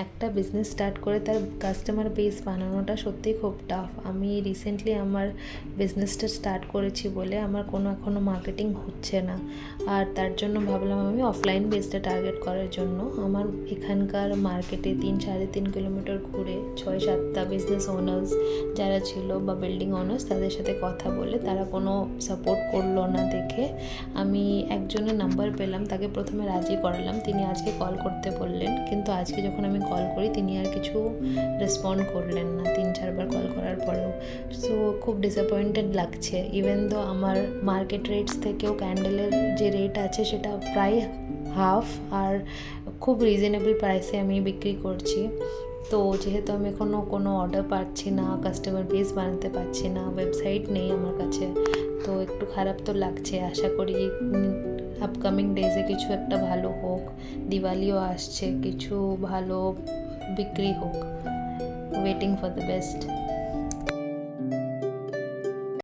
একটা business start করে তার কাস্টমার বেস বানানোটা সত্যিই খুব টাফ। আমি রিসেন্টলি আমার বিজনেসটা স্টার্ট করেছি বলে আমার কোনো এখনও মার্কেটিং হচ্ছে না, আর তার জন্য ভাবলাম আমি অফলাইন বেসটা টার্গেট করার জন্য আমার এখানকার মার্কেটে 3-3.5 কিলোমিটার ঘুরে 6-7টা বিজনেস ওনার্স যারা ছিল বা বিল্ডিং ওনার্স তাদের সাথে কথা বলে তারা কোনো সাপোর্ট করলো না দেখে আমি একজনের নাম্বার পেলাম, তাকে প্রথমে রাজি করালাম। তিনি আজকে কল করতে বললেন, কিন্তু আজকে যখন আমি কল করি তিনি আর কিছু রেসপন্ড করলেন না 3-4বার কল করার পরেও। সো খুব ডিসঅ্যাপয়েন্টেড লাগছে। ইভেন দো আমার মার্কেট রেটস থেকেও ক্যান্ডেলের যে রেট আছে সেটা প্রায় হাফ, আর খুব রিজনেবল প্রাইসে আমি বিক্রি করছি। তো যেহেতু আমি এখনও কোনো অর্ডার পাচ্ছি না, কাস্টমার বেস বানাতে পারছি না, ওয়েবসাইট নেই আমার কাছে, তো একটু খারাপ তো লাগছে। আশা করি আপকামিং ডেজে কিছু একটা ভালো হোক, দিওয়ালিও আসছে, কিছু ভালো বিক্রি হোক। Waiting for the best.